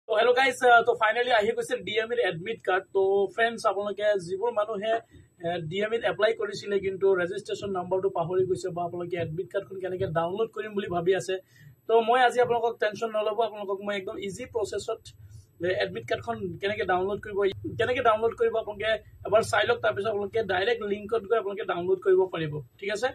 তো hello' guys, তো finally আহি গৈছে ডিএমইৰ এডমিট কাৰ্ড। তো ফ্ৰেণ্ডছ, আপোনালোকে যিবোৰ মানুহে ডিএমইত এপ্লাই কৰিছিলে কিন্তু ৰেজিষ্ট্ৰেশ্যন নাম্বাৰটো পাহৰি গৈছে বা আপোনালোকে এডমিট কাৰ্ডখন কেনেকৈ ডাউনলোড কৰিম বুলি ভাবি আছে, তো মই আজি আপোনালোকক টেনশ্যন নল'ব, আপোনালোকক মই একদম ইজি প্ৰচেছত এডমিট কাৰ্ডখন কেনেকৈ ডাউনলোড কৰিব আপোনালোকে এবাৰ চাই লওক। তাৰপিছত আপোনালোকে ডাইৰেক্ট লিংকত গৈ আপোনালোকে ডাউনলোড কৰিব পাৰিব। ঠিক আছে,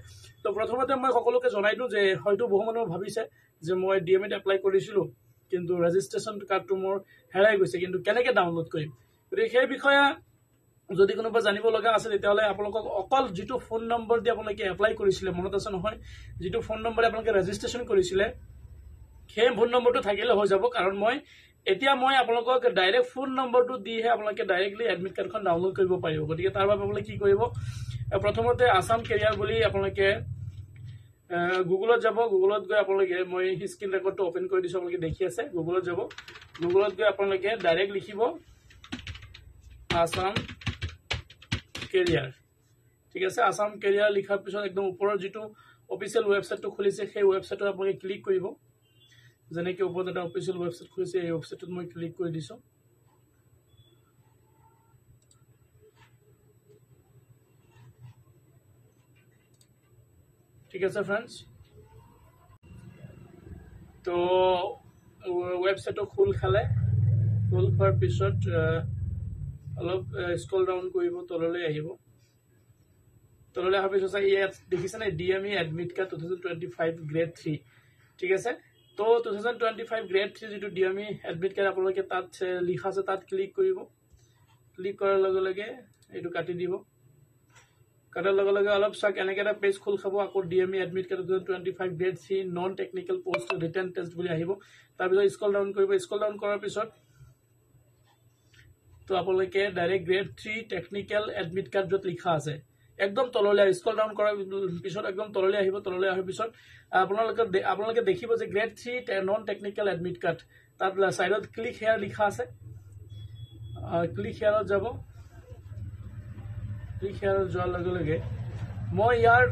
তো প্ৰথমতে মই সকলোকে জনাই দিওঁ যে হয়তো বহু মানুহে ভাবিছে যে মই ডিএমইত এপ্লাই কৰিছিলোঁ কিন্তু ৰেজিষ্ট্ৰেশ্যন কাৰ্ডটো মোৰ হেৰাই গৈছে, কিন্তু কেনেকৈ ডাউনলোড কৰিম। গতিকে সেই বিষয়ে যদি কোনোবা জানিব লগা আছে তেতিয়াহ'লে আপোনালোকক অকল যিটো ফোন নম্বৰ দি আপোনালোকে এপ্লাই কৰিছিলে, মনত আছে নহয়, যিটো ফোন নম্বৰে আপোনালোকে ৰেজিষ্ট্ৰেশ্যন কৰিছিলে সেই ফোন নম্বৰটো থাকিলে হৈ যাব। কাৰণ এতিয়া মই আপোনালোকক ডাইৰেক্ট ফোন নম্বৰটো দিহে আপোনালোকে ডাইৰেক্টলি এডমিট কাৰ্ডখন ডাউনলোড কৰিব পাৰিব। গতিকে তাৰ বাবে আপোনালোকে কি কৰিব, প্ৰথমতে আছাম কেৰিয়াৰ বুলি আপোনালোকে গুগলত যাব। গুগলত গৈ আপোনালোকে, মই স্ক্ৰীন ৰেকৰ্ডটো অপেন কৰি দিছোঁ, আপোনালোকে দেখি আছে। গুগলত যাব, গুগলত গৈ আপোনালোকে ডাইৰেক্ট লিখিব আছাম কেৰিয়াৰ। ঠিক আছে, আছাম কেৰিয়াৰ লিখাৰ পিছত একদম ওপৰৰ যিটো অফিচিয়েল ৱেবছাইটটো খুলিছে সেই ৱেবছাইটত আপোনালোকে ক্লিক কৰিব। যেনেকৈ ওপৰত এটা অফিচিয়েল ৱেবছাইট খুলিছে, এই ৱেবছাইটটোত মই ক্লিক কৰি দিছোঁ। ঠিক আছে ফ্ৰেণ্ডছ, তো ৱেবছাইটটো খোল খোৱাৰ পিছত অলপ স্ক্ৰল ডাউন কৰিব, তললৈ আহিব। তললৈ অহাৰ পিছত ইয়াত দেখিছেনে ডিএমই এডমিট কাৰ্ড 2025 গ্ৰেড 3। ঠিক আছে, তো 2025 গ্ৰেড 3 যিটো ডিএমই এডমিট কাৰ্ড আপোনালোকে তাত লিখা আছে, তাত ক্লিক কৰিব। ক্লিক কৰাৰ লগে লগে এইটো কাটি দিব। কাটাৰ লগে লগে অলপ চাওক এনেকৈ এটা পেজ খোল খাব। আকৌ DME admit card 2025 grade 3 non technical post written test বুলি আহিব। তাৰপিছত স্ক্ৰল ডাউন কৰিব। স্ক্ৰল ডাউন কৰাৰ পিছত তো আপোনালোকে direct grade 3 technical admit card য'ত লিখা আছে একদম তললৈ স্ক্ৰল ডাউন কৰাৰ পিছত একদম তললৈ আহিব। তললৈ অহাৰ পিছত আপোনালোকে দেখিব যে grade 3 non technical admit card, তাত ছাইডত ক্লিক হেয়াৰ লিখা আছে। ক্লিক হেয়াৰত যাব। ক্লিক হেয়াৰত যোৱাৰ লগে লগে মই ইয়াৰ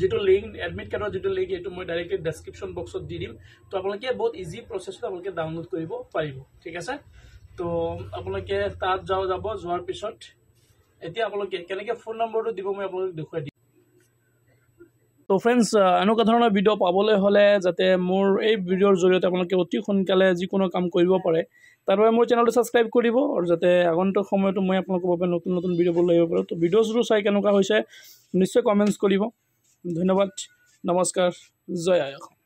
যিটো লিংক, এডমিট কাৰ্ডৰ যিটো লিংক, এইটো মই ডাইৰেক্টলি ডেছক্ৰিপশ্যন বক্সত দি দিম। তো আপোনালোকে বহুত ইজি প্ৰচেছত আপোনালোকে ডাউনলোড কৰিব পাৰিব। ঠিক আছে, তো আপোনালোকে তাত যোৱাৰ পিছত এতিয়া আপোনালোকে কেনেকৈ ফোন নম্বৰটো দিব মই আপোনালোকক দেখুৱাই দিম। তো ফ্ৰেণ্ডছ, এনেকুৱা ধৰণৰ ভিডিঅ' পাবলৈ হ'লে যাতে মোৰ এই ভিডিঅ'ৰ জৰিয়তে আপোনালোকে অতি সোনকালে যিকোনো কাম কৰিব পাৰে, তাৰ বাবে মোৰ চেনেলটো ছাবস্ক্ৰাইব কৰিব আৰু যাতে আগন্তুক সময়তো মই আপোনালোকৰ বাবে নতুন নতুন ভিডিঅ'বোৰ লৈ আহিব পাৰোঁ। তো ভিডিঅ'বোৰ চাই কেনেকুৱা হৈছে নিশ্চয় কমেণ্টছ কৰিব। ধন্যবাদ, নমস্কাৰ, জয় আই অসম।